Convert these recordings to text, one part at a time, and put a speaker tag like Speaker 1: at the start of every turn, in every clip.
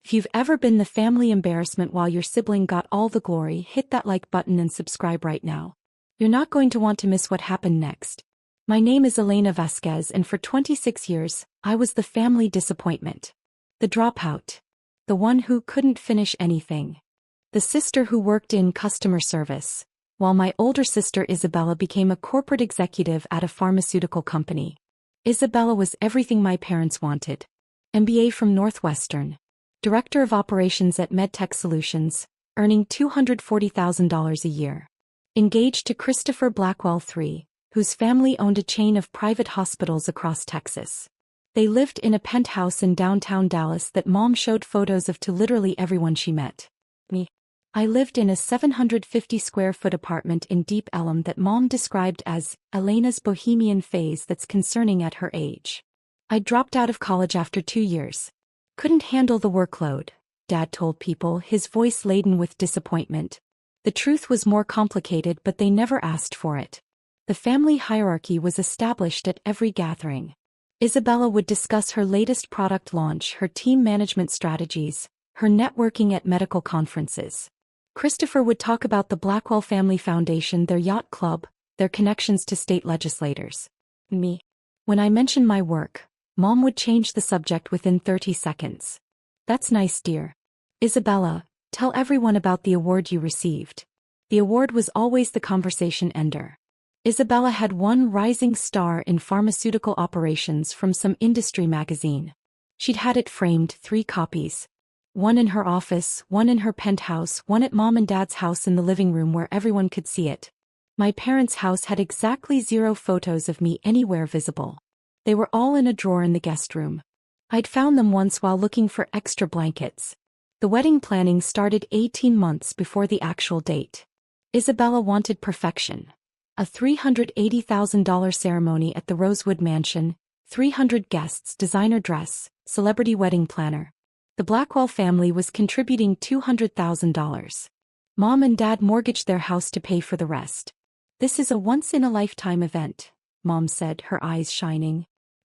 Speaker 1: If you've ever been the family embarrassment while your sibling got all the glory, hit that like button and subscribe right now. You're not going to want to miss what happened next. My name is Elena Vasquez, and for 26 years, I was the family disappointment. The dropout. The one who couldn't finish anything. The sister who worked in customer service, while my older sister Isabella became a corporate executive at a pharmaceutical company. Isabella was everything my parents wanted. MBA from Northwestern. Director of Operations at MedTech Solutions, earning $240,000 a year. Engaged to Christopher Blackwell III, whose family owned a chain of private hospitals across Texas. They lived in a penthouse in downtown Dallas that Mom showed photos of to literally everyone she met. Me. I lived in a 750-square-foot apartment in Deep Ellum that Mom described as Elena's bohemian phase that's concerning at her age. I dropped out of college after 2 years. Couldn't handle the workload, Dad told people, his voice laden with disappointment. The truth was more complicated, but they never asked for it. The family hierarchy was established at every gathering. Isabella would discuss her latest product launch, her team management strategies, her networking at medical conferences. Christopher would talk about the Blackwell Family Foundation, their yacht club, their connections to state legislators. Me. When I mentioned my work, Mom would change the subject within 30 seconds. That's nice, dear. Isabella, tell everyone about the award you received. The award was always the conversation ender. Isabella had won Rising Star in Pharmaceutical Operations from some industry magazine. She'd had it framed, 3 copies. One in her office, one in her penthouse, one at Mom and Dad's house in the living room where everyone could see it. My parents' house had exactly 0 photos of me anywhere visible. They were all in a drawer in the guest room. I'd found them once while looking for extra blankets. The wedding planning started 18 months before the actual date. Isabella wanted perfection. A $380,000 ceremony at the Rosewood Mansion, 300 guests, designer dress, celebrity wedding planner. The Blackwell family was contributing $200,000. Mom and Dad mortgaged their house to pay for the rest. This is a once-in-a-lifetime event, Mom said, her eyes shining.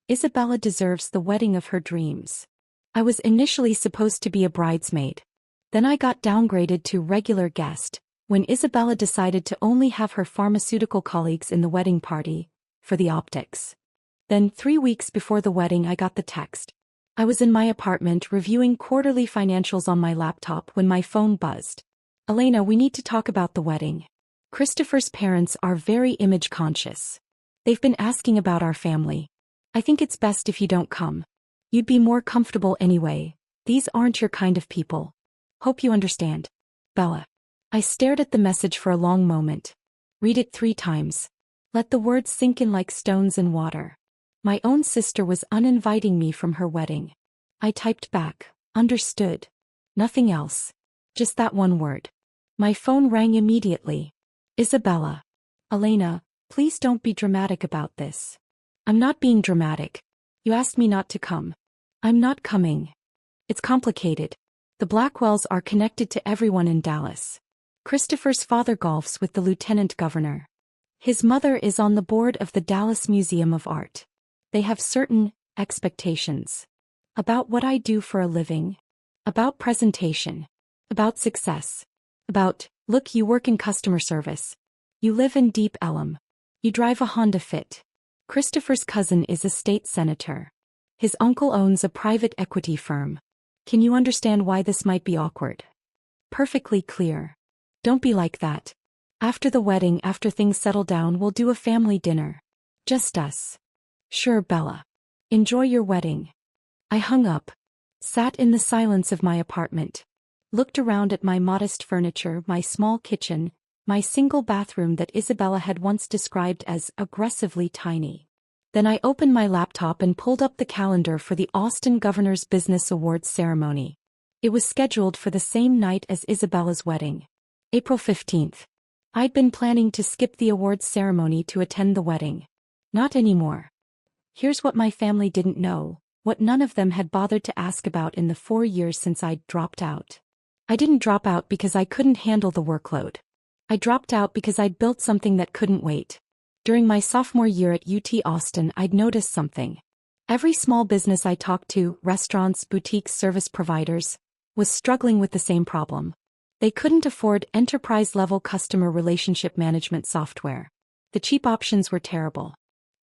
Speaker 1: Isabella deserves the wedding of her dreams. I was initially supposed to be a bridesmaid. Then I got downgraded to regular guest, when Isabella decided to only have her pharmaceutical colleagues in the wedding party, for the optics. Then 3 weeks before the wedding I got the text. I was in my apartment reviewing quarterly financials on my laptop when my phone buzzed. Elena, we need to talk about the wedding. Christopher's parents are very image conscious. They've been asking about our family. I think it's best if you don't come. You'd be more comfortable anyway. These aren't your kind of people. Hope you understand. Bella. I stared at the message for a long moment. Read it 3 times. Let the words sink in like stones in water. My own sister was uninviting me from her wedding. I typed back, understood. Nothing else. Just that one word. My phone rang immediately. Isabella. Elena, please don't be dramatic about this. I'm not being dramatic. You asked me not to come. I'm not coming. It's complicated. The Blackwells are connected to everyone in Dallas. Christopher's father golfs with the lieutenant governor. His mother is on the board of the Dallas Museum of Art. They have certain expectations. About what I do for a living. About presentation. About success. About, look, you work in customer service. You live in Deep Ellum. You drive a Honda Fit. Christopher's cousin is a state senator. His uncle owns a private equity firm. Can you understand why this might be awkward? Perfectly clear. Don't be like that. After the wedding, after things settle down, we'll do a family dinner. Just us. Sure, Bella. Enjoy your wedding. I hung up. Sat in the silence of my apartment. Looked around at my modest furniture, my small kitchen, my single bathroom that Isabella had once described as aggressively tiny. Then I opened my laptop and pulled up the calendar for the Austin Governor's Business Awards ceremony. It was scheduled for the same night as Isabella's wedding. April 15th. I'd been planning to skip the awards ceremony to attend the wedding. Not anymore. Here's what my family didn't know, what none of them had bothered to ask about in the 4 years since I'd dropped out. I didn't drop out because I couldn't handle the workload. I dropped out because I'd built something that couldn't wait. During my sophomore year at UT Austin, I'd noticed something. Every small business I talked to, restaurants, boutiques, service providers, was struggling with the same problem. They couldn't afford enterprise-level customer relationship management software. The cheap options were terrible.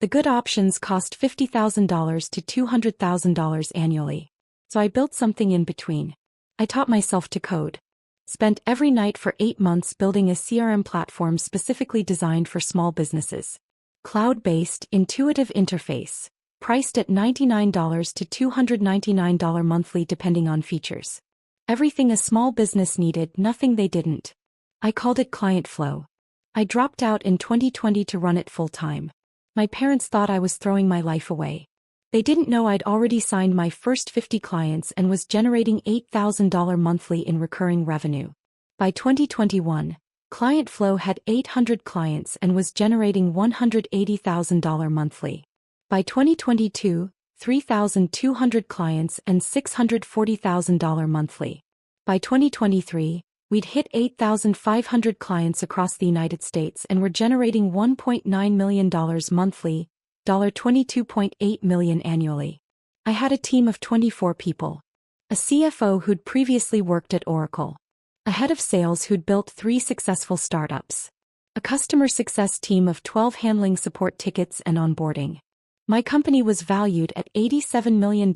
Speaker 1: The good options cost $50,000 to $200,000 annually. So I built something in between. I taught myself to code. Spent every night for 8 months building a CRM platform specifically designed for small businesses. Cloud-based, intuitive interface, priced at $99 to $299 monthly depending on features. Everything a small business needed, nothing they didn't. I called it Client Flow. I dropped out in 2020 to run it full-time. My parents thought I was throwing my life away. They didn't know I'd already signed my first 50 clients and was generating $8,000 monthly in recurring revenue. By 2021, Client Flow had 800 clients and was generating $180,000 monthly. By 2022, 3,200 clients and $640,000 monthly. By 2023, we'd hit 8,500 clients across the United States and were generating $1.9 million monthly, $22.8 million annually. I had a team of 24 people. A CFO who'd previously worked at Oracle. A head of sales who'd built 3 successful startups. A customer success team of 12 handling support tickets and onboarding. My company was valued at $87 million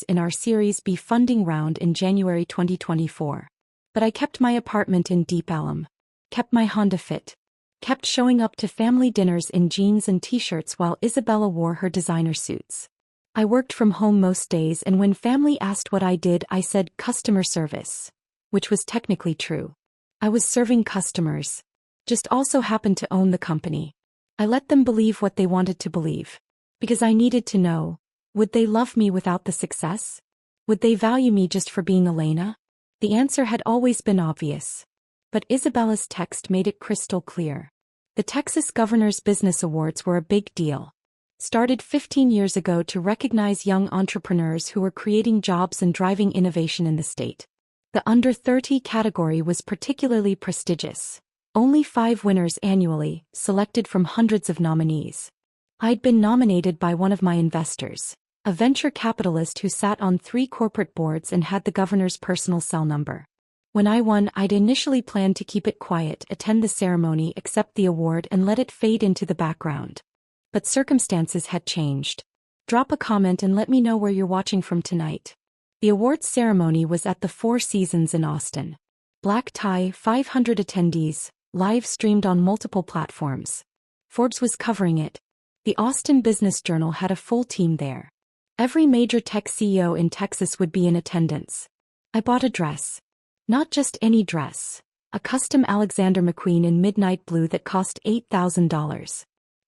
Speaker 1: in our Series B funding round in January 2024. But I kept my apartment in Deep Ellum. Kept my Honda Fit. Kept showing up to family dinners in jeans and t-shirts while Isabella wore her designer suits. I worked from home most days, and when family asked what I did, I said customer service. Which was technically true. I was serving customers. Just also happened to own the company. I let them believe what they wanted to believe. Because I needed to know, would they love me without the success? Would they value me just for being Elena? The answer had always been obvious. But Isabella's text made it crystal clear. The Texas Governor's Business Awards were a big deal. Started 15 years ago to recognize young entrepreneurs who were creating jobs and driving innovation in the state. The under 30 category was particularly prestigious. Only 5 winners annually, selected from hundreds of nominees. I'd been nominated by one of my investors, a venture capitalist who sat on 3 corporate boards and had the governor's personal cell number. When I won, I'd initially planned to keep it quiet, attend the ceremony, accept the award, and let it fade into the background. But circumstances had changed. Drop a comment and let me know where you're watching from tonight. The awards ceremony was at the Four Seasons in Austin. Black tie, 500 attendees, live streamed on multiple platforms. Forbes was covering it. The Austin Business Journal had a full team there. Every major tech CEO in Texas would be in attendance. I bought a dress. Not just any dress. A custom Alexander McQueen in midnight blue that cost $8,000.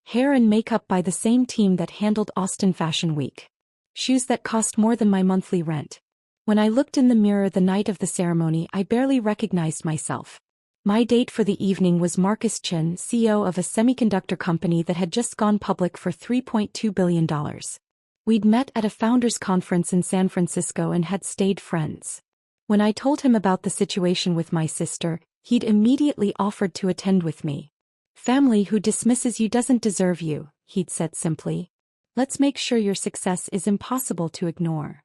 Speaker 1: Hair and makeup by the same team that handled Austin Fashion Week. Shoes that cost more than my monthly rent. When I looked in the mirror the night of the ceremony, I barely recognized myself. My date for the evening was Marcus Chen, CEO of a semiconductor company that had just gone public for $3.2 billion. We'd met at a founders conference in San Francisco and had stayed friends. When I told him about the situation with my sister, he'd immediately offered to attend with me. Family who dismisses you doesn't deserve you, he'd said simply. Let's make sure your success is impossible to ignore.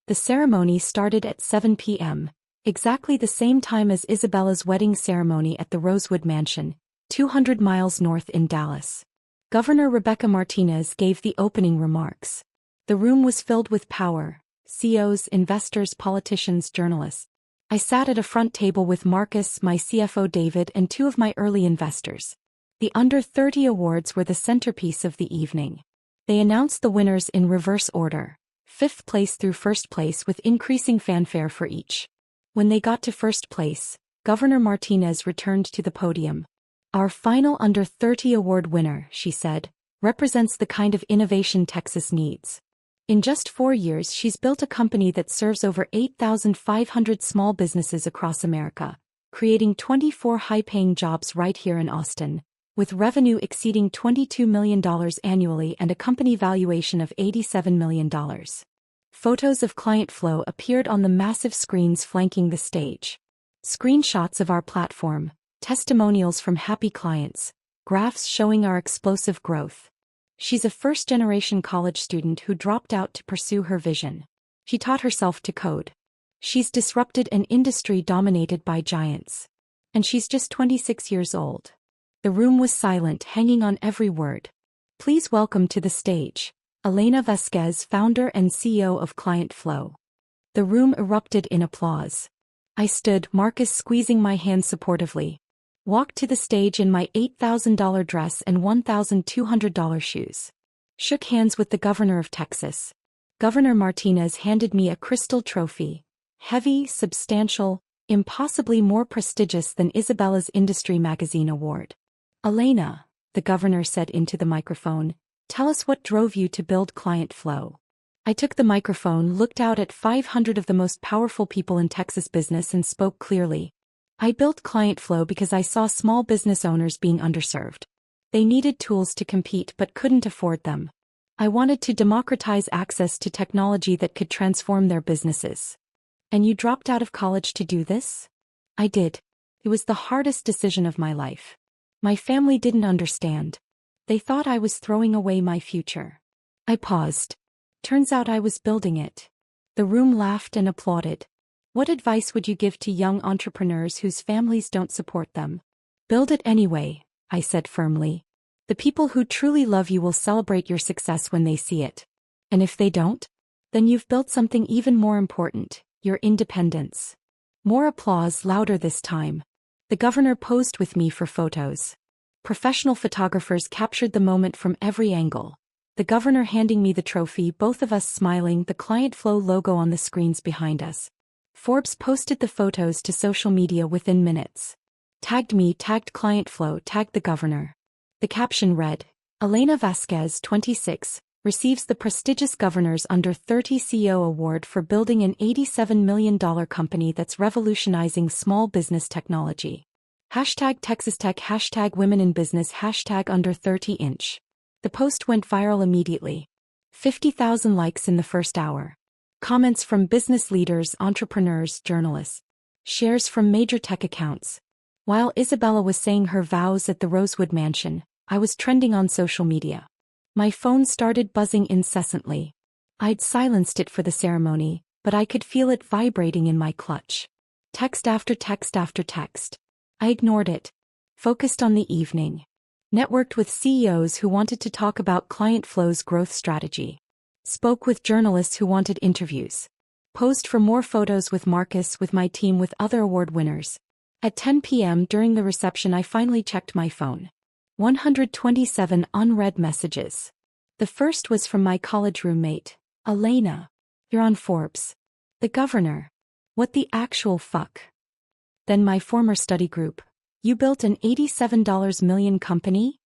Speaker 1: The ceremony started at 7 p.m., exactly the same time as Isabella's wedding ceremony at the Rosewood Mansion, 200 miles north in Dallas. Governor Rebecca Martinez gave the opening remarks. The room was filled with power, CEOs, investors, politicians, journalists. I sat at a front table with Marcus, my CFO David, and 2 of my early investors. The Under 30 awards were the centerpiece of the evening. They announced the winners in reverse order, 5th place through 1st place, with increasing fanfare for each. When they got to 1st place, Governor Martinez returned to the podium. Our final Under 30 award winner, she said, represents the kind of innovation Texas needs. In just 4 years, she's built a company that serves over 8,500 small businesses across America, creating 24 high-paying jobs right here in Austin, with revenue exceeding $22 million annually and a company valuation of $87 million. Photos of Client Flow appeared on the massive screens flanking the stage. Screenshots of our platform, testimonials from happy clients, graphs showing our explosive growth. She's a first-generation college student who dropped out to pursue her vision. She taught herself to code. She's disrupted an industry dominated by giants. And she's just 26 years old. The room was silent, hanging on every word. Please welcome to the stage, Elena Vasquez, founder and CEO of Client Flow. The room erupted in applause. I stood, Marcus squeezing my hand supportively. Walked to the stage in my $8,000 dress and $1,200 shoes. Shook hands with the governor of Texas. Governor Martinez handed me a crystal trophy. Heavy, substantial, impossibly more prestigious than Isabella's Industry Magazine award. Elena, the governor said into the microphone, tell us what drove you to build Client Flow. I took the microphone, looked out at 500 of the most powerful people in Texas business and spoke clearly. I built Client Flow because I saw small business owners being underserved. They needed tools to compete but couldn't afford them. I wanted to democratize access to technology that could transform their businesses. And you dropped out of college to do this? I did. It was the hardest decision of my life. My family didn't understand. They thought I was throwing away my future. I paused. Turns out I was building it. The room laughed and applauded. What advice would you give to young entrepreneurs whose families don't support them? Build it anyway, I said firmly. The people who truly love you will celebrate your success when they see it. And if they don't? Then you've built something even more important, your independence. More applause, louder this time. The governor posed with me for photos. Professional photographers captured the moment from every angle. The governor handing me the trophy, both of us smiling, the Client Flow logo on the screens behind us. Forbes posted the photos to social media within minutes. Tagged me, tagged Client Flow, tagged the governor. The caption read, Elena Vasquez, 26, receives the prestigious Governor's Under 30 CEO Award for building an $87 million company that's revolutionizing small business technology. Hashtag Texas Tech, hashtag Women in Business, hashtag Under 30 Inch. The post went viral immediately. 50,000 likes in the first hour. Comments from business leaders, entrepreneurs, journalists. Shares from major tech accounts. While Isabella was saying her vows at the Rosewood Mansion, I was trending on social media. My phone started buzzing incessantly. I'd silenced it for the ceremony, but I could feel it vibrating in my clutch. Text after text after text. I ignored it. Focused on the evening. Networked with CEOs who wanted to talk about Client Flow's growth strategy. Spoke with journalists who wanted interviews. Posed for more photos with Marcus, with my team, with other award winners. At 10 p.m. during the reception I finally checked my phone. 127 unread messages. The first was from my college roommate. Elena. You're on Forbes. The governor. What the actual fuck? Then my former study group. You built an $87 million company?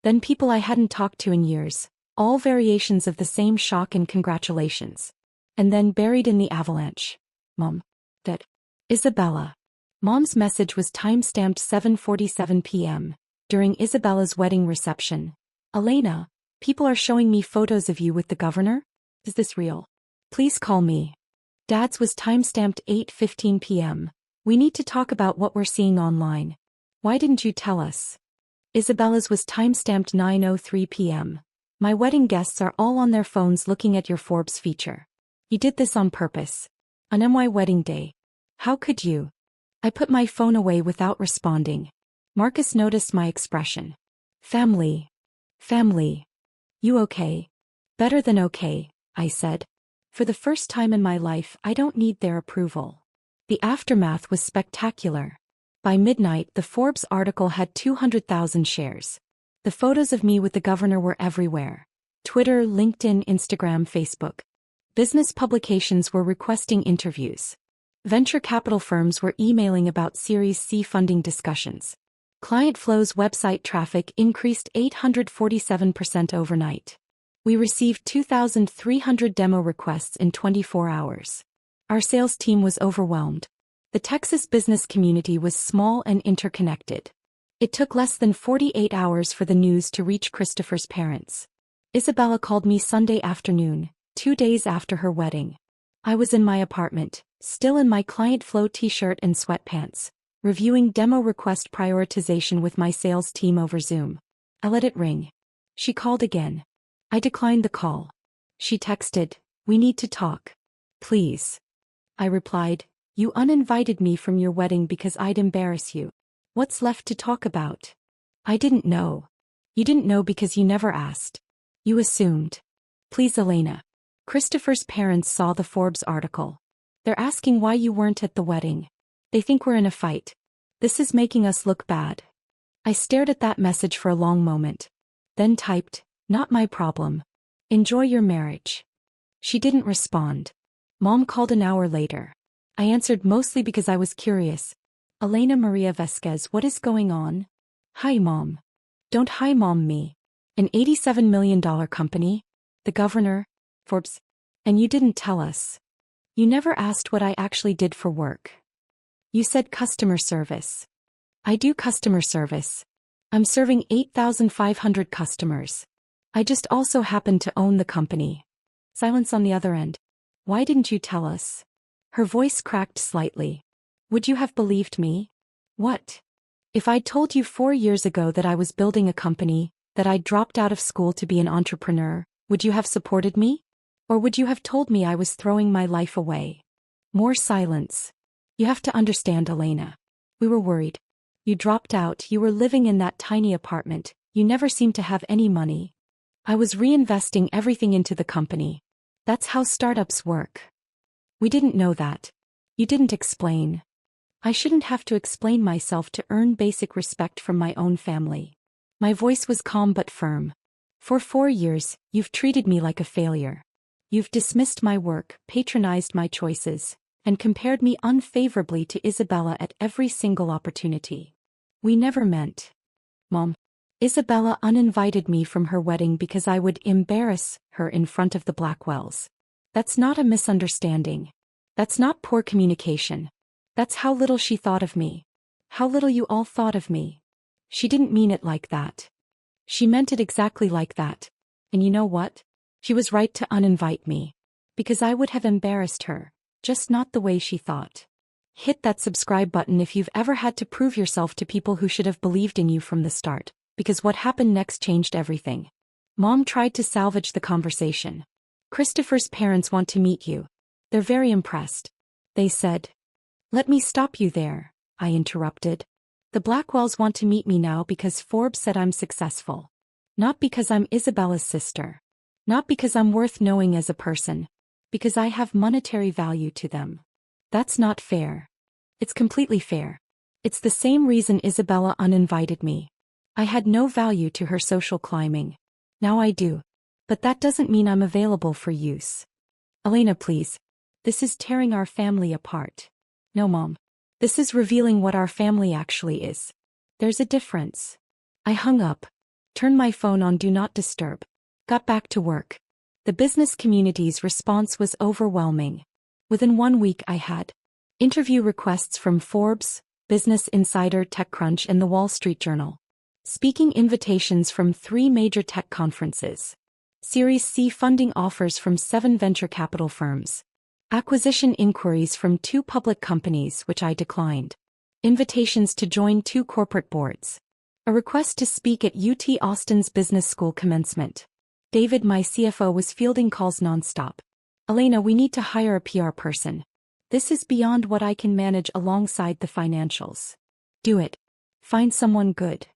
Speaker 1: Then people I hadn't talked to in years. All variations of the same shock and congratulations. And then buried in the avalanche. Mom. That. Isabella. Mom's message was time-stamped 7:47 p.m. during Isabella's wedding reception. Elena, people are showing me photos of you with the governor? Is this real? Please call me. Dad's was time-stamped 8:15 p.m. We need to talk about what we're seeing online. Why didn't you tell us? Isabella's was time-stamped 9:03 p.m. My wedding guests are all on their phones looking at your Forbes feature. You did this on purpose. On my wedding day. How could you? I put my phone away without responding. Marcus noticed my expression. Family. Family. You okay? Better than okay, I said. For the first time in my life, I don't need their approval. The aftermath was spectacular. By midnight, the Forbes article had 200,000 shares. The photos of me with the governor were everywhere. Twitter, LinkedIn, Instagram, Facebook. Business publications were requesting interviews. Venture capital firms were emailing about Series C funding discussions. Client Flow's website traffic increased 847% overnight. We received 2,300 demo requests in 24 hours. Our sales team was overwhelmed. The Texas business community was small and interconnected. It took less than 48 hours for the news to reach Christopher's parents. Isabella called me Sunday afternoon, 2 days after her wedding. I was in my apartment, still in my Client Flow t-shirt and sweatpants, reviewing demo request prioritization with my sales team over Zoom. I let it ring. She called again. I declined the call. She texted, "We need to talk. Please." I replied. You uninvited me from your wedding because I'd embarrass you. What's left to talk about? I didn't know. You didn't know because you never asked. You assumed. Please, Elena. Christopher's parents saw the Forbes article. They're asking why you weren't at the wedding. They think we're in a fight. This is making us look bad. I stared at that message for a long moment. Then typed, not my problem. Enjoy your marriage. She didn't respond. Mom called an hour later. I answered mostly because I was curious. Elena Maria Vasquez, what is going on? Hi, Mom. Don't hi, Mom me. An $87 million company? The governor? Forbes? And you didn't tell us. You never asked what I actually did for work. You said customer service. I do customer service. I'm serving 8,500 customers. I just also happen to own the company. Silence on the other end. Why didn't you tell us? Her voice cracked slightly. Would you have believed me? What? If I'd told you 4 years ago that I was building a company, that I'd dropped out of school to be an entrepreneur, would you have supported me? Or would you have told me I was throwing my life away? More silence. You have to understand, Elena. We were worried. You dropped out, you were living in that tiny apartment, you never seemed to have any money. I was reinvesting everything into the company. That's how startups work. We didn't know that. You didn't explain. I shouldn't have to explain myself to earn basic respect from my own family. My voice was calm but firm. For 4 years, you've treated me like a failure. You've dismissed my work, patronized my choices, and compared me unfavorably to Isabella at every single opportunity. We never meant. Mom. Isabella uninvited me from her wedding because I would embarrass her in front of the Blackwells. That's not a misunderstanding. That's not poor communication. That's how little she thought of me. How little you all thought of me. She didn't mean it like that. She meant it exactly like that. And you know what? She was right to uninvite me. Because I would have embarrassed her, just not the way she thought. Hit that subscribe button if you've ever had to prove yourself to people who should have believed in you from the start, because what happened next changed everything. Mom tried to salvage the conversation. Christopher's parents want to meet you. They're very impressed. They said. Let me stop you there, I interrupted. The Blackwells want to meet me now because Forbes said I'm successful. Not because I'm Isabella's sister. Not because I'm worth knowing as a person. Because I have monetary value to them. That's not fair. It's completely fair. It's the same reason Isabella uninvited me. I had no value to her social climbing. Now I do. But that doesn't mean I'm available for use. Elena, please. This is tearing our family apart. No, Mom. This is revealing what our family actually is. There's a difference. I hung up. Turned my phone on Do Not Disturb. Got back to work. The business community's response was overwhelming. Within 1 week I had interview requests from Forbes, Business Insider, TechCrunch, and The Wall Street Journal. Speaking invitations from 3 major tech conferences. Series C funding offers from 7 venture capital firms. Acquisition inquiries from 2 public companies which I declined. Invitations to join 2 corporate boards. A request to speak at UT Austin's business school commencement. David, my CFO, was fielding calls nonstop. Elena, we need to hire a PR person. This is beyond what I can manage alongside the financials. Do it. Find someone good.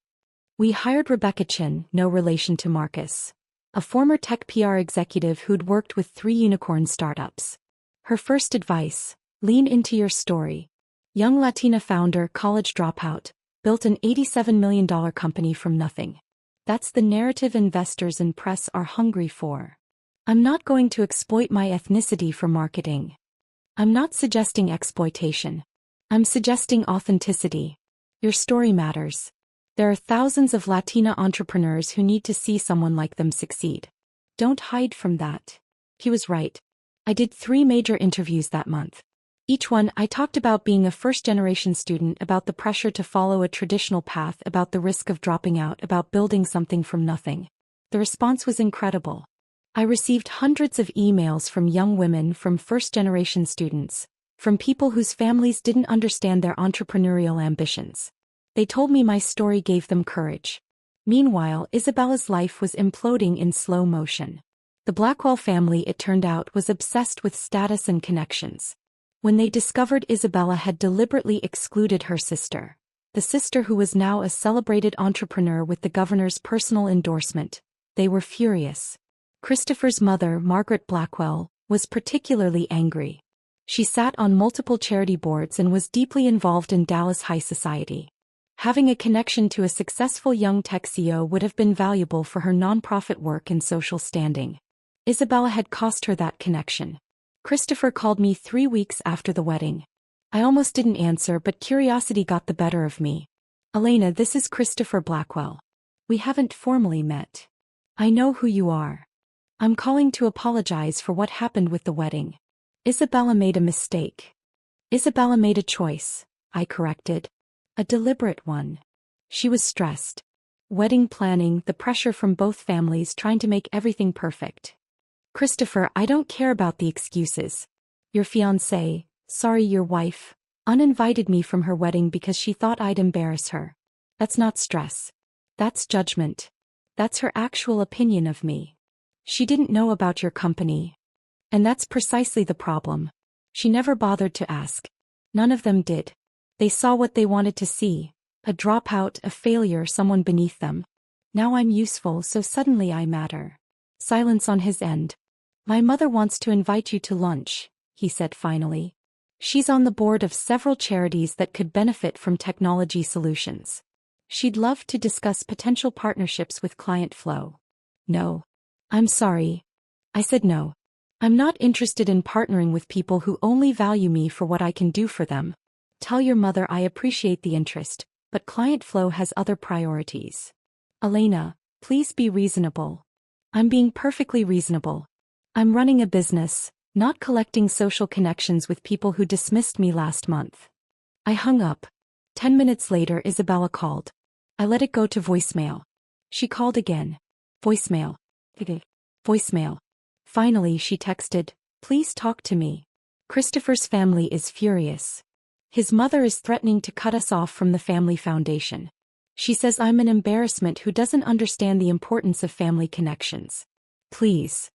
Speaker 1: We hired Rebecca Chin, no relation to Marcus. A former tech PR executive who'd worked with 3 unicorn startups. Her first advice, lean into your story. Young Latina founder, college dropout, built an $87 million company from nothing. That's the narrative investors and press are hungry for. I'm not going to exploit my ethnicity for marketing. I'm not suggesting exploitation. I'm suggesting authenticity. Your story matters. There are thousands of Latina entrepreneurs who need to see someone like them succeed. Don't hide from that. He was right. I did 3 major interviews that month. Each one, I talked about being a first-generation student, about the pressure to follow a traditional path, about the risk of dropping out, about building something from nothing. The response was incredible. I received hundreds of emails from young women, from first-generation students, from people whose families didn't understand their entrepreneurial ambitions. They told me my story gave them courage. Meanwhile, Isabella's life was imploding in slow motion. The Blackwell family, it turned out, was obsessed with status and connections. When they discovered Isabella had deliberately excluded her sister, the sister who was now a celebrated entrepreneur with the governor's personal endorsement, they were furious. Christopher's mother, Margaret Blackwell, was particularly angry. She sat on multiple charity boards and was deeply involved in Dallas high society. Having a connection to a successful young tech CEO would have been valuable for her nonprofit work and social standing. Isabella had cost her that connection. Christopher called me 3 weeks after the wedding. I almost didn't answer, but curiosity got the better of me. Elena, this is Christopher Blackwell. We haven't formally met. I know who you are. I'm calling to apologize for what happened with the wedding. Isabella made a mistake. Isabella made a choice, I corrected. A deliberate one. She was stressed. Wedding planning, the pressure from both families trying to make everything perfect. Christopher, I don't care about the excuses. Your fiancé, sorry, your wife, uninvited me from her wedding because she thought I'd embarrass her. That's not stress. That's judgment. That's her actual opinion of me. She didn't know about your company. And that's precisely the problem. She never bothered to ask. None of them did. They saw what they wanted to see. A dropout, a failure, someone beneath them. Now I'm useful, so suddenly I matter. Silence on his end. My mother wants to invite you to lunch, he said finally. She's on the board of several charities that could benefit from technology solutions. She'd love to discuss potential partnerships with Client Flow. No. I'm sorry. I said no. I'm not interested in partnering with people who only value me for what I can do for them. Tell your mother I appreciate the interest, but Client Flow has other priorities. Elena, please be reasonable. I'm being perfectly reasonable. I'm running a business, not collecting social connections with people who dismissed me last month. I hung up. 10 minutes later, Isabella called. I let it go to voicemail. She called again. Voicemail. Voicemail. Finally, she texted, please talk to me. Christopher's family is furious. His mother is threatening to cut us off from the family foundation. She says I'm an embarrassment who doesn't understand the importance of family connections. Please.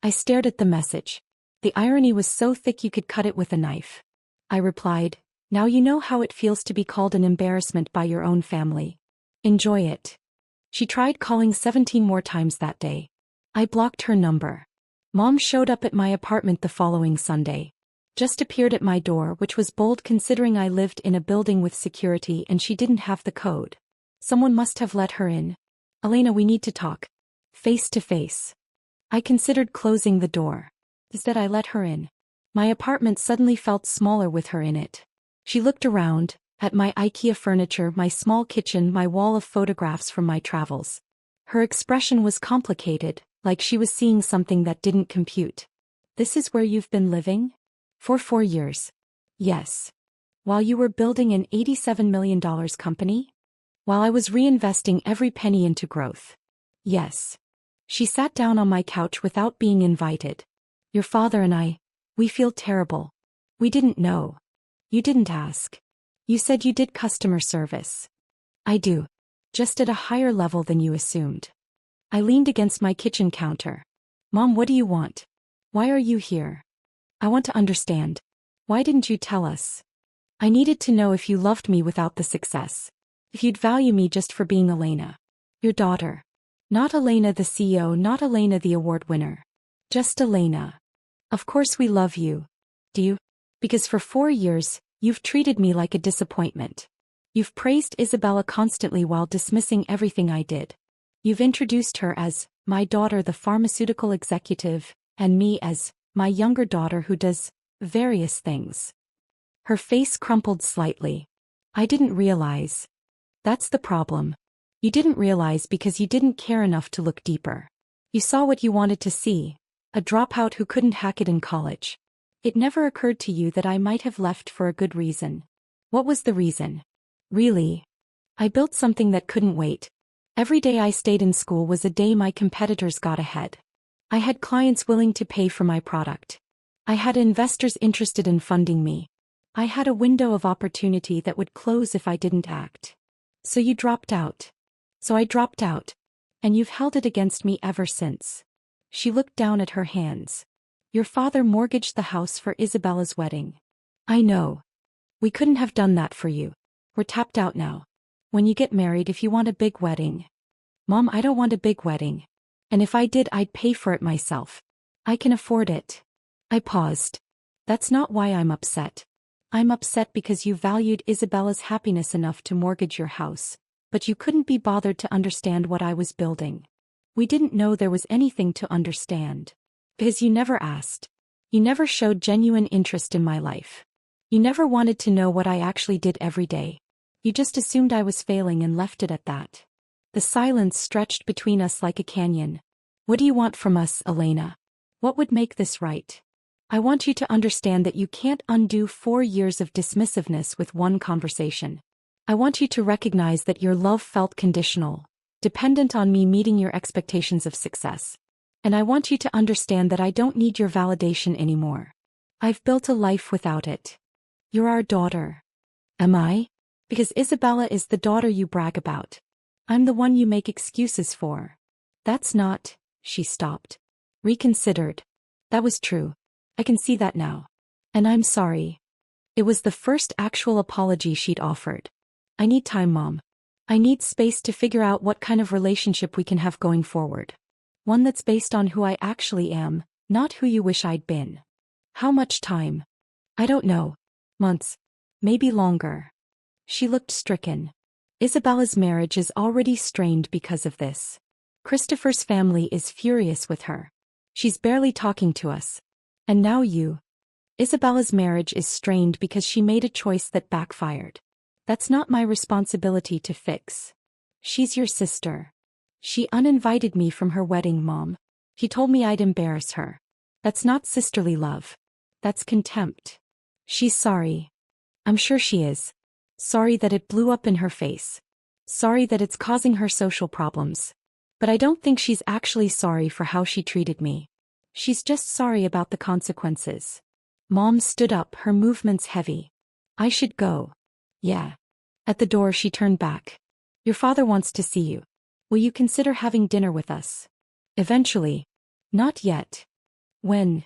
Speaker 1: I stared at the message. The irony was so thick you could cut it with a knife. I replied, now you know how it feels to be called an embarrassment by your own family. Enjoy it. She tried calling 17 more times that day. I blocked her number. Mom showed up at my apartment the following Sunday. Just appeared at my door, which was bold considering I lived in a building with security and she didn't have the code. Someone must have let her in. Elena, we need to talk. Face to face. I considered closing the door. Instead, I let her in. My apartment suddenly felt smaller with her in it. She looked around, at my IKEA furniture, my small kitchen, my wall of photographs from my travels. Her expression was complicated, like she was seeing something that didn't compute. This is where you've been living? For 4 years. Yes. While you were building an $87 million company? While I was reinvesting every penny into growth. Yes. She sat down on my couch without being invited. Your father and I, we feel terrible. We didn't know. You didn't ask. You said you did customer service. I do. Just at a higher level than you assumed. I leaned against my kitchen counter. Mom, what do you want? Why are you here? I want to understand. Why didn't you tell us? I needed to know if you loved me without the success. If you'd value me just for being Elena. Your daughter. Not Elena the CEO, not Elena the award winner. Just Elena. Of course we love you. Do you? Because for 4 years, you've treated me like a disappointment. You've praised Isabella constantly while dismissing everything I did. You've introduced her as my daughter, the pharmaceutical executive, and me as my younger daughter who does various things. Her face crumpled slightly. I didn't realize. That's the problem. You didn't realize because you didn't care enough to look deeper. You saw what you wanted to see, a dropout who couldn't hack it in college. It never occurred to you that I might have left for a good reason. What was the reason? Really? I built something that couldn't wait. Every day I stayed in school was a day my competitors got ahead. I had clients willing to pay for my product. I had investors interested in funding me. I had a window of opportunity that would close if I didn't act. So you dropped out. So I dropped out. And you've held it against me ever since. She looked down at her hands. Your father mortgaged the house for Isabella's wedding. I know. We couldn't have done that for you. We're tapped out now. When you get married, if you want a big wedding. Mom, I don't want a big wedding. And if I did, I'd pay for it myself. I can afford it. I paused. That's not why I'm upset. I'm upset because you valued Isabella's happiness enough to mortgage your house, but you couldn't be bothered to understand what I was building. We didn't know there was anything to understand. Because you never asked. You never showed genuine interest in my life. You never wanted to know what I actually did every day. You just assumed I was failing and left it at that. The silence stretched between us like a canyon. What do you want from us, Elena? What would make this right? I want you to understand that you can't undo 4 years of dismissiveness with one conversation. I want you to recognize that your love felt conditional, dependent on me meeting your expectations of success. And I want you to understand that I don't need your validation anymore. I've built a life without it. You're our daughter. Am I? Because Isabella is the daughter you brag about. I'm the one you make excuses for. That's not, she stopped. Reconsidered. That was true. I can see that now. And I'm sorry. It was the first actual apology she'd offered. I need time, Mom. I need space to figure out what kind of relationship we can have going forward. One that's based on who I actually am, not who you wish I'd been. How much time? I don't know. Months. Maybe longer. She looked stricken. Isabella's marriage is already strained because of this. Christopher's family is furious with her. She's barely talking to us. And now you. Isabella's marriage is strained because she made a choice that backfired. That's not my responsibility to fix. She's your sister. She uninvited me from her wedding, Mom. She told me I'd embarrass her. That's not sisterly love. That's contempt. She's sorry. I'm sure she is. Sorry that it blew up in her face. Sorry that it's causing her social problems. But I don't think she's actually sorry for how she treated me. She's just sorry about the consequences. Mom stood up, her movements heavy. I should go. Yeah. At the door she turned back. Your father wants to see you. Will you consider having dinner with us? Eventually. Not yet. When?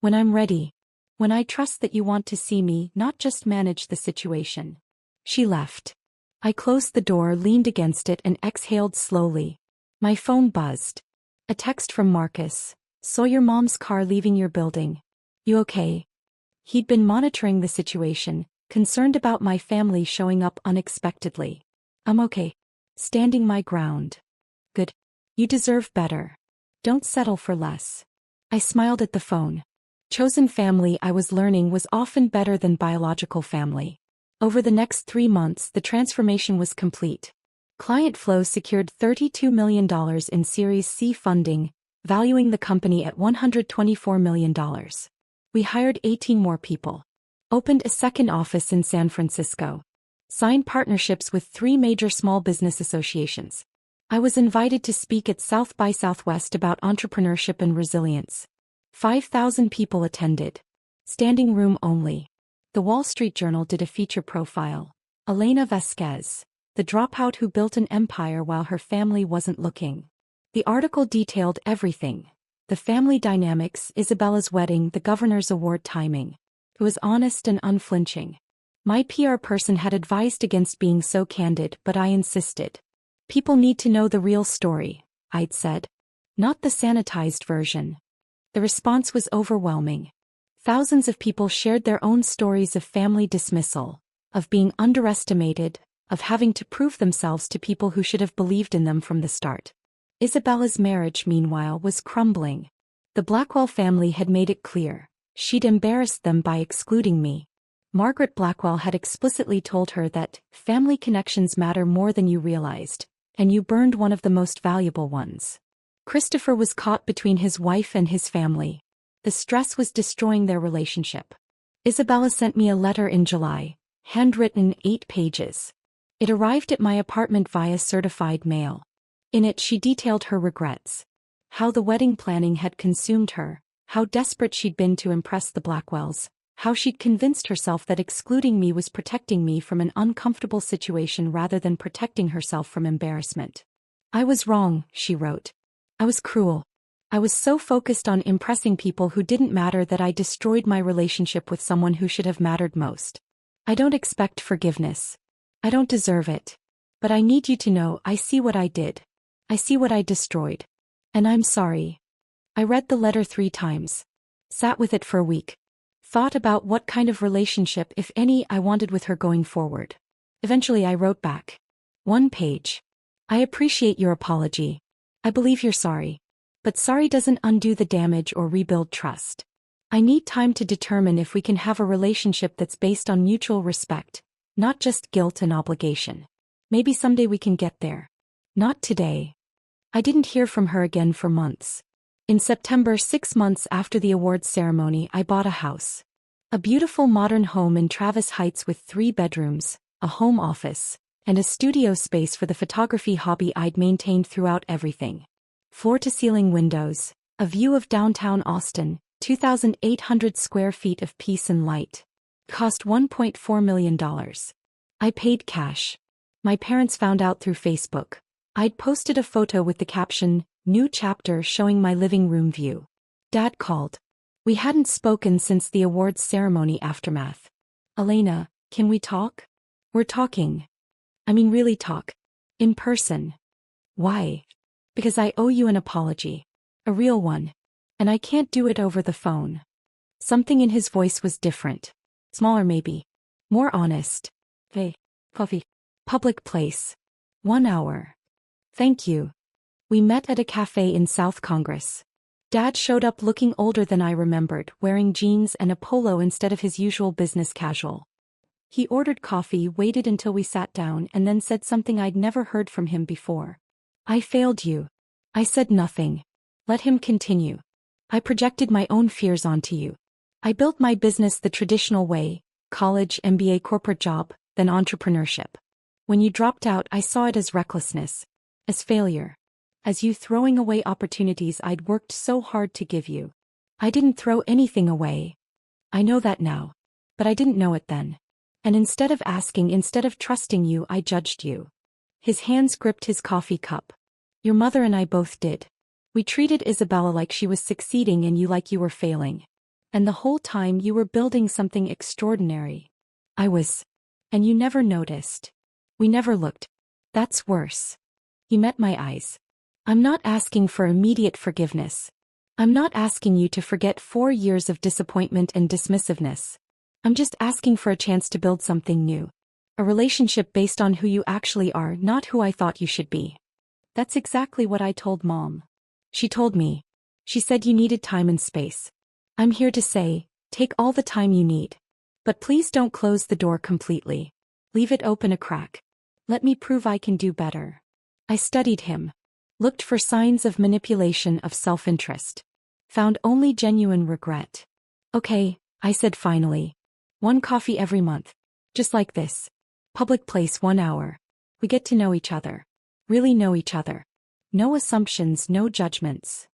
Speaker 1: When I'm ready. When I trust that you want to see me, not just manage the situation. She left. I closed the door, leaned against it, and exhaled slowly. My phone buzzed. A text from Marcus. Saw your mom's car leaving your building. You okay? He'd been monitoring the situation, concerned about my family showing up unexpectedly. I'm okay. Standing my ground. Good. You deserve better. Don't settle for less. I smiled at the phone. Chosen family, I was learning, was often better than biological family. Over the next 3 months, the transformation was complete. Client Flow secured $32 million in Series C funding, valuing the company at $124 million. We hired 18 more people. Opened a second office in San Francisco. Signed partnerships with 3 major small business associations. I was invited to speak at South by Southwest about entrepreneurship and resilience. 5,000 people attended. Standing room only. The Wall Street Journal did a feature profile. Elena Vasquez, the dropout who built an empire while her family wasn't looking. The article detailed everything. The family dynamics, Isabella's wedding, the governor's award timing. It was honest and unflinching. My PR person had advised against being so candid, but I insisted. People need to know the real story, I'd said. Not the sanitized version. The response was overwhelming. Thousands of people shared their own stories of family dismissal, of being underestimated, of having to prove themselves to people who should have believed in them from the start. Isabella's marriage, meanwhile, was crumbling. The Blackwell family had made it clear. She'd embarrassed them by excluding me. Margaret Blackwell had explicitly told her that family connections matter more than you realized, and you burned one of the most valuable ones. Christopher was caught between his wife and his family. The stress was destroying their relationship. Isabella sent me a letter in July, handwritten, 8 pages. It arrived at my apartment via certified mail. In it she detailed her regrets. How the wedding planning had consumed her, how desperate she'd been to impress the Blackwells, how she'd convinced herself that excluding me was protecting me from an uncomfortable situation rather than protecting herself from embarrassment. I was wrong, she wrote. I was cruel. I was so focused on impressing people who didn't matter that I destroyed my relationship with someone who should have mattered most. I don't expect forgiveness. I don't deserve it. But I need you to know I see what I did. I see what I destroyed. And I'm sorry. I read the letter 3 times. Sat with it for a week. Thought about what kind of relationship, if any, I wanted with her going forward. Eventually I wrote back. 1 page. I appreciate your apology. I believe you're sorry. But sorry doesn't undo the damage or rebuild trust. I need time to determine if we can have a relationship that's based on mutual respect, not just guilt and obligation. Maybe someday we can get there. Not today. I didn't hear from her again for months. In September, 6 months after the awards ceremony, I bought a house. A beautiful modern home in Travis Heights with 3 bedrooms, a home office, and a studio space for the photography hobby I'd maintained throughout everything. Floor-to-ceiling windows, a view of downtown Austin, 2,800 square feet of peace and light. Cost $1.4 million. I paid cash. My parents found out through Facebook. I'd posted a photo with the caption, "New chapter," showing my living room view. Dad called. We hadn't spoken since the awards ceremony aftermath. "Elena, can we talk?" "We're talking. I mean really talk. In person." "Why?" "Because I owe you an apology. A real one. And I can't do it over the phone." Something in his voice was different. Smaller maybe. More honest. "Hey, coffee. Public place. 1 hour. Thank you." We met at a cafe in South Congress. Dad showed up looking older than I remembered, wearing jeans and a polo instead of his usual business casual. He ordered coffee, waited until we sat down, and then said something I'd never heard from him before. "I failed you." I said nothing. Let him continue. "I projected my own fears onto you. I built my business the traditional way, college, MBA, corporate job, then entrepreneurship. When you dropped out, I saw it as recklessness, as failure, as you throwing away opportunities I'd worked so hard to give you. I didn't throw anything away. I know that now. But I didn't know it then. And instead of asking, instead of trusting you, I judged you." His hands gripped his coffee cup. "Your mother and I both did. We treated Isabella like she was succeeding and you like you were failing. And the whole time you were building something extraordinary. I was. And you never noticed. We never looked. That's worse." He met my eyes. "I'm not asking for immediate forgiveness. I'm not asking you to forget 4 years of disappointment and dismissiveness. I'm just asking for a chance to build something new. A relationship based on who you actually are, not who I thought you should be." That's exactly what I told Mom. She told me. She said you needed time and space. I'm here to say, take all the time you need. But please don't close the door completely. Leave it open a crack. Let me prove I can do better. I studied him. Looked for signs of manipulation, of self-interest. Found only genuine regret. "Okay," I said finally. 1 coffee every month. Just like this. Public place, 1 hour. We get to know each other. Really know each other. No assumptions, no judgments.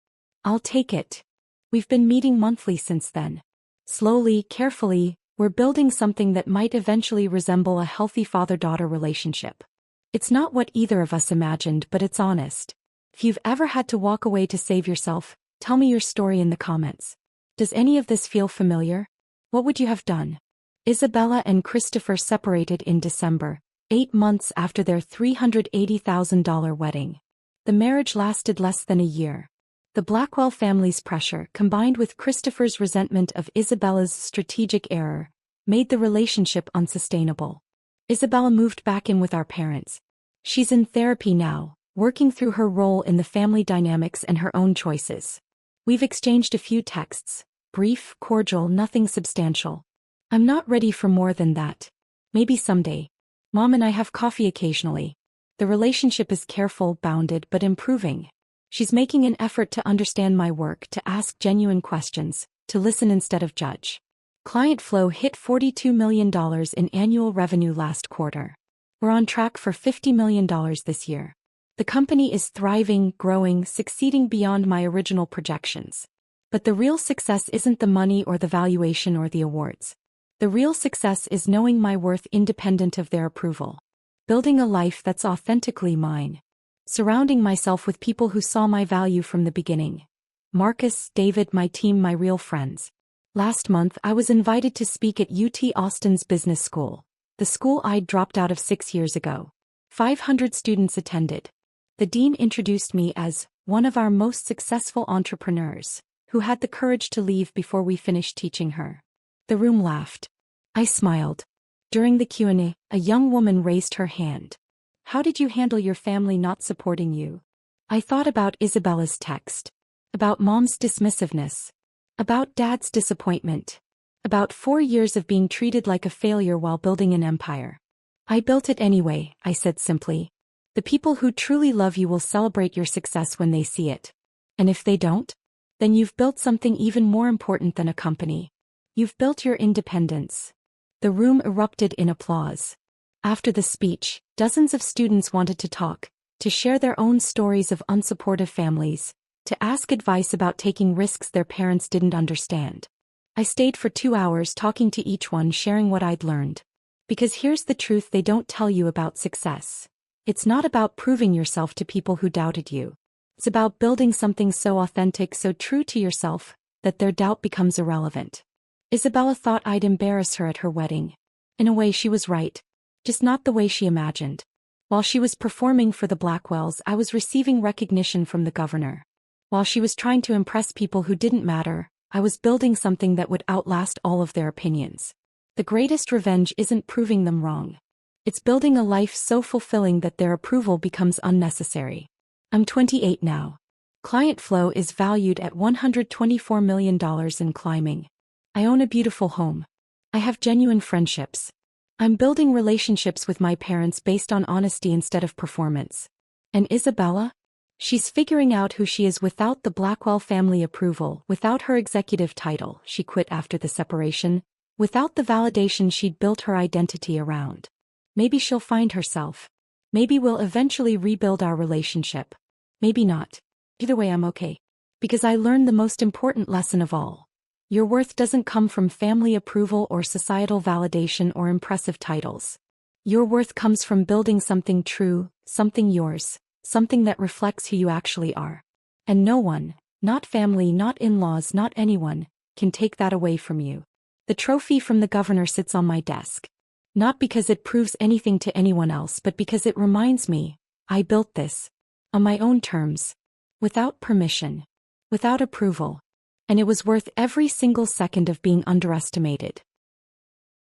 Speaker 1: I'll take it. We've been meeting monthly since then. Slowly, carefully, we're building something that might eventually resemble a healthy father-daughter relationship. It's not what either of us imagined, but it's honest. If you've ever had to walk away to save yourself, tell me your story in the comments. Does any of this feel familiar? What would you have done? Isabella and Christopher separated in December, 8 months after their $380,000 wedding. The marriage lasted less than a year. The Blackwell family's pressure, combined with Christopher's resentment of Isabella's strategic error, made the relationship unsustainable. Isabella moved back in with our parents. She's in therapy now, working through her role in the family dynamics and her own choices. We've exchanged a few texts, brief, cordial, nothing substantial. I'm not ready for more than that. Maybe someday. Mom and I have coffee occasionally. The relationship is careful, bounded, but improving. She's making an effort to understand my work, to ask genuine questions, to listen instead of judge. Client flow hit $42 million in annual revenue last quarter. We're on track for $50 million this year. The company is thriving, growing, succeeding beyond my original projections. But the real success isn't the money or the valuation or the awards. The real success is knowing my worth independent of their approval. Building a life that's authentically mine. Surrounding myself with people who saw my value from the beginning. Marcus, David, my team, my real friends. Last month I was invited to speak at UT Austin's business school, the school I'd dropped out of 6 years ago. 500 students attended. The dean introduced me as one of our most successful entrepreneurs, who had the courage to leave before we finished teaching her. The room laughed. I smiled. During the Q&A, a young woman raised her hand. How did you handle your family not supporting you? I thought about Isabella's text. About mom's dismissiveness. About dad's disappointment. About 4 years of being treated like a failure while building an empire. I built it anyway, I said simply. The people who truly love you will celebrate your success when they see it. And if they don't? Then you've built something even more important than a company. You've built your independence. The room erupted in applause. After the speech, dozens of students wanted to talk, to share their own stories of unsupportive families, to ask advice about taking risks their parents didn't understand. I stayed for 2 hours talking to each one, sharing what I'd learned. Because here's the truth they don't tell you about success. It's not about proving yourself to people who doubted you. It's about building something so authentic, so true to yourself, that their doubt becomes irrelevant. Isabella thought I'd embarrass her at her wedding. In a way she was right. Just not the way she imagined. While she was performing for the Blackwells, I was receiving recognition from the governor. While she was trying to impress people who didn't matter, I was building something that would outlast all of their opinions. The greatest revenge isn't proving them wrong. It's building a life so fulfilling that their approval becomes unnecessary. I'm 28 now. Client flow is valued at $124 million in climbing. I own a beautiful home. I have genuine friendships. I'm building relationships with my parents based on honesty instead of performance. And Isabella? She's figuring out who she is without the Blackwell family approval, without her executive title she quit after the separation, without the validation she'd built her identity around. Maybe she'll find herself. Maybe we'll eventually rebuild our relationship. Maybe not. Either way I'm okay. Because I learned the most important lesson of all. Your worth doesn't come from family approval or societal validation or impressive titles. Your worth comes from building something true, something yours, something that reflects who you actually are. And no one, not family, not in-laws, not anyone, can take that away from you. The trophy from the governor sits on my desk. Not because it proves anything to anyone else, but because it reminds me, I built this. On my own terms. Without permission. Without approval. And it was worth every single second of being underestimated.